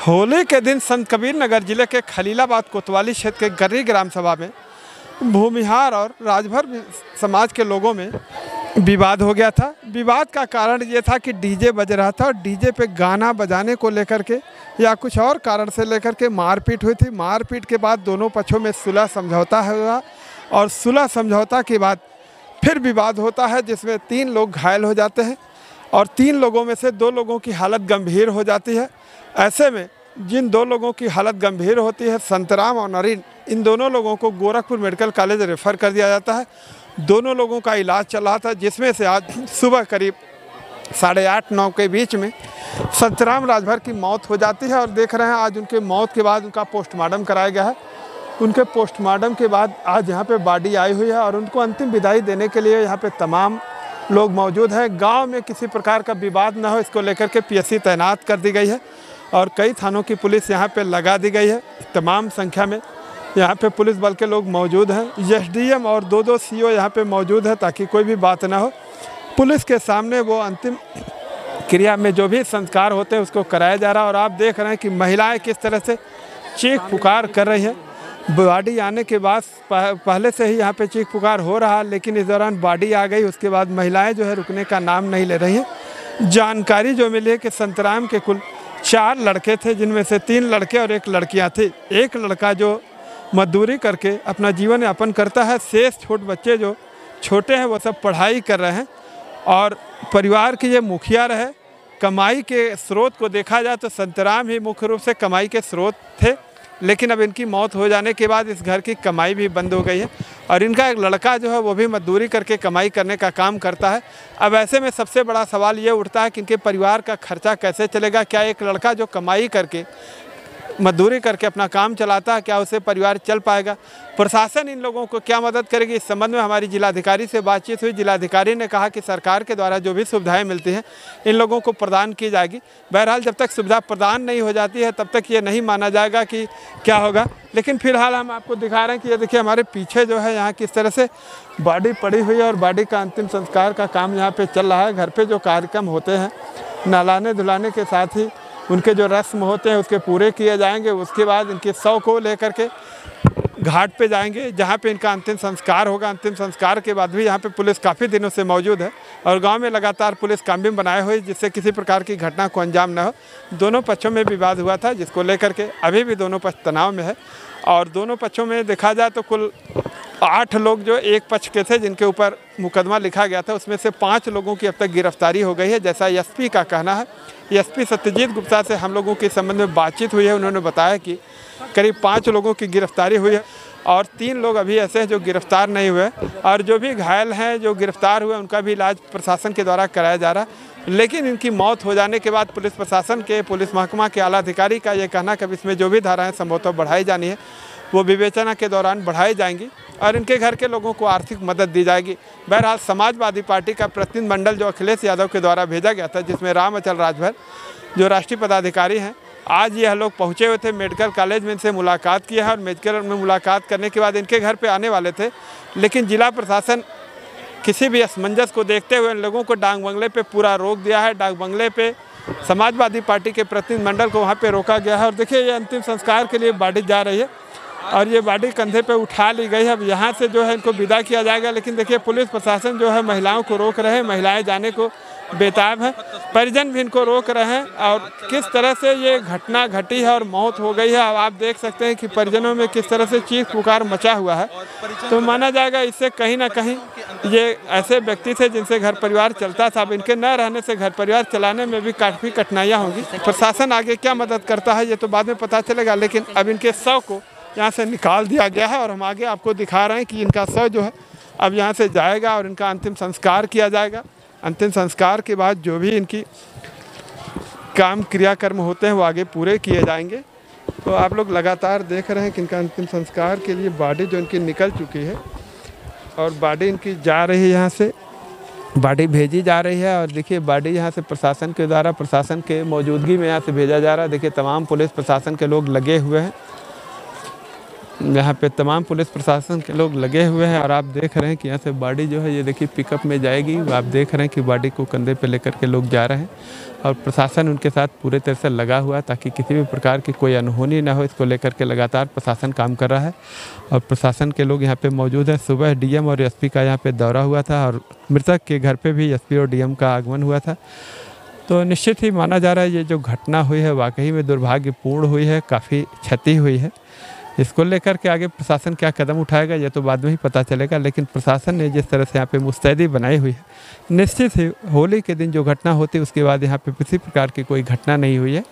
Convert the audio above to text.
होली के दिन संत कबीर नगर जिले के खलीलाबाद कोतवाली क्षेत्र के गर्री ग्राम सभा में भूमिहार और राजभर समाज के लोगों में विवाद हो गया था। विवाद का कारण ये था कि डीजे बज रहा था और डीजे पे गाना बजाने को लेकर के या कुछ और कारण से लेकर के मारपीट हुई थी। मारपीट के बाद दोनों पक्षों में सुलह समझौता हुआ और सुलह समझौता के बाद फिर विवाद होता है जिसमें 3 लोग घायल हो जाते हैं और 3 लोगों में से 2 लोगों की हालत गंभीर हो जाती है। ऐसे में जिन 2 लोगों की हालत गंभीर होती है, संतराम और नरीन, इन दोनों लोगों को गोरखपुर मेडिकल कॉलेज रेफ़र कर दिया जाता है। दोनों लोगों का इलाज चल रहा था, जिसमें से आज सुबह करीब 8:30-9 के बीच में संतराम राजभर की मौत हो जाती है। और देख रहे हैं आज उनके मौत के बाद उनका पोस्टमार्टम कराया गया है। उनके पोस्टमार्टम के बाद आज यहाँ पे बॉडी आई हुई है और उनको अंतिम विदाई देने के लिए यहाँ पे तमाम लोग मौजूद हैं। गांव में किसी प्रकार का विवाद न हो, इसको लेकर के पीएससी तैनात कर दी गई है और कई थानों की पुलिस यहाँ पे लगा दी गई है। तमाम संख्या में यहाँ पे पुलिस बल के लोग मौजूद हैं। एसडीएम और 2 सीओ यहाँ पे मौजूद हैं ताकि कोई भी बात ना हो। पुलिस के सामने वो अंतिम क्रिया में जो भी संस्कार होते हैं उसको कराया जा रहा है। और आप देख रहे हैं कि महिलाएं किस तरह से चीख पुकार कर रही हैं। बॉडी आने के बाद पहले से ही यहाँ पे चीख पुकार हो रहा, लेकिन इस दौरान बॉडी आ गई, उसके बाद महिलाएं जो है रुकने का नाम नहीं ले रही हैं। जानकारी जो मिली है कि संतराम के कुल 4 लड़के थे, जिनमें से 3 लड़के और 1 लड़कियां थी। एक लड़का जो मजदूरी करके अपना जीवन यापन करता है, शेष छोटे बच्चे जो छोटे हैं वो सब पढ़ाई कर रहे हैं। और परिवार के ये मुखिया रहे। कमाई के स्रोत को देखा जाए तो संतराम ही मुख्य रूप से कमाई के स्रोत थे, लेकिन अब इनकी मौत हो जाने के बाद इस घर की कमाई भी बंद हो गई है और इनका एक लड़का जो है वो भी मजदूरी करके कमाई करने का काम करता है। अब ऐसे में सबसे बड़ा सवाल ये उठता है कि इनके परिवार का खर्चा कैसे चलेगा। क्या एक लड़का जो कमाई करके मजदूरी करके अपना काम चलाता है, क्या उससे परिवार चल पाएगा? प्रशासन इन लोगों को क्या मदद करेगी? इस संबंध में हमारी जिलाधिकारी से बातचीत हुई। जिलाधिकारी ने कहा कि सरकार के द्वारा जो भी सुविधाएं मिलती हैं इन लोगों को प्रदान की जाएगी। बहरहाल जब तक सुविधा प्रदान नहीं हो जाती है तब तक ये नहीं माना जाएगा कि क्या होगा। लेकिन फिलहाल हम आपको दिखा रहे हैं कि ये देखिए हमारे पीछे जो है यहाँ किस तरह से बॉडी पड़ी हुई है और बॉडी का अंतिम संस्कार का काम यहाँ पर चल रहा है। घर पर जो कार्यक्रम होते हैं नहलाने धुलाने के साथ ही उनके जो रस्म होते हैं उसके पूरे किए जाएंगे। उसके बाद इनके शव को लेकर के घाट पे जाएंगे जहाँ पे इनका अंतिम संस्कार होगा। अंतिम संस्कार के बाद भी यहाँ पे पुलिस काफ़ी दिनों से मौजूद है और गांव में लगातार पुलिस कामबिम बनाए हुए जिससे किसी प्रकार की घटना को अंजाम न हो। दोनों पक्षों में विवाद हुआ था जिसको लेकर के अभी भी दोनों पक्ष तनाव में है और दोनों पक्षों में देखा जाए तो कुल 8 लोग जो एक पक्ष के थे जिनके ऊपर मुकदमा लिखा गया था उसमें से 5 लोगों की अब तक गिरफ्तारी हो गई है, जैसा एसपी का कहना है। एसपी सत्यजीत गुप्ता से हम लोगों के संबंध में बातचीत हुई है। उन्होंने बताया कि करीब 5 लोगों की गिरफ्तारी हुई है और 3 लोग अभी ऐसे हैं जो गिरफ्तार नहीं हुए और जो भी घायल हैं जो गिरफ्तार हुए उनका भी इलाज प्रशासन के द्वारा कराया जा रहा है। लेकिन इनकी मौत हो जाने के बाद पुलिस प्रशासन के पुलिस महकमा के आला अधिकारी का ये कहना कि इसमें जो भी धाराएँ संभवतः बढ़ाई जानी है वो विवेचना के दौरान बढ़ाई जाएंगी और इनके घर के लोगों को आर्थिक मदद दी जाएगी। बहरहाल समाजवादी पार्टी का प्रतिनिधिमंडल जो अखिलेश यादव के द्वारा भेजा गया था जिसमें राम अचल राजभर जो राष्ट्रीय पदाधिकारी हैं, आज यह लोग पहुंचे हुए थे मेडिकल कॉलेज में, इनसे मुलाकात किया है और मेडिकल में मुलाकात करने के बाद इनके घर पे आने वाले थे। लेकिन जिला प्रशासन किसी भी असमंजस को देखते हुए इन लोगों को डाक बंगले पे पूरा रोक दिया है। डाक बंगले पे समाजवादी पार्टी के प्रतिनिधिमंडल को वहाँ पे रोका गया है और देखिए ये अंतिम संस्कार के लिए बॉडी जा रही है और ये बॉडी कंधे पे उठा ली गई है। अब यहाँ से जो है इनको विदा किया जाएगा। लेकिन देखिए पुलिस प्रशासन जो है महिलाओं को रोक रहे हैं, महिलाएं जाने को बेताब हैं, परिजन भी इनको रोक रहे हैं और किस तरह से ये घटना घटी है और मौत हो गई है। अब आप देख सकते हैं कि परिजनों में किस तरह से चीख पुकार मचा हुआ है। तो माना जाएगा इससे कहीं ना कहीं ये ऐसे व्यक्ति थे जिनसे घर परिवार चलता था। अब इनके न रहने से घर परिवार चलाने में भी काफ़ी कठिनाइयाँ होंगी। प्रशासन आगे क्या मदद करता है ये तो बाद में पता चलेगा, लेकिन अब इनके शव को यहाँ से निकाल दिया गया है और हम आगे आपको दिखा रहे हैं कि इनका शव जो है अब यहाँ से जाएगा और इनका अंतिम संस्कार किया जाएगा। अंतिम संस्कार के बाद जो भी इनकी काम क्रियाकर्म होते हैं वो आगे पूरे किए जाएंगे। तो आप लोग लगातार देख रहे हैं कि इनका अंतिम संस्कार के लिए बॉडी जो इनकी निकल चुकी है और बॉडी इनकी जा रही है, यहाँ से बॉडी भेजी जा रही है। और देखिए बॉडी यहाँ से प्रशासन के द्वारा प्रशासन के मौजूदगी में यहाँ से भेजा जा रहा है। देखिए तमाम पुलिस प्रशासन के लोग लगे हुए हैं यहाँ पे तमाम पुलिस प्रशासन के लोग लगे हुए हैं और आप देख रहे हैं कि यहाँ से बॉडी जो है ये देखिए पिकअप में जाएगी। आप देख रहे हैं कि बॉडी को कंधे पे लेकर के लोग जा रहे हैं और प्रशासन उनके साथ पूरे तरह से लगा हुआ है ताकि किसी भी प्रकार की कोई अनहोनी ना हो। इसको लेकर के लगातार प्रशासन काम कर रहा है और प्रशासन के लोग यहाँ पे मौजूद हैं। सुबह डीएम और एसपी का यहाँ पे दौरा हुआ था और मृतक के घर पे भी एसपी और डीएम का आगमन हुआ था। तो निश्चित ही माना जा रहा है ये जो घटना हुई है वाकई में दुर्भाग्यपूर्ण हुई है, काफ़ी क्षति हुई है। इसको लेकर के आगे प्रशासन क्या कदम उठाएगा ये तो बाद में ही पता चलेगा, लेकिन प्रशासन ने जिस तरह से यहाँ पे मुस्तैदी बनाई हुई है, निश्चित ही होली के दिन जो घटना होती है उसके बाद यहाँ पे किसी प्रकार की कोई घटना नहीं हुई है।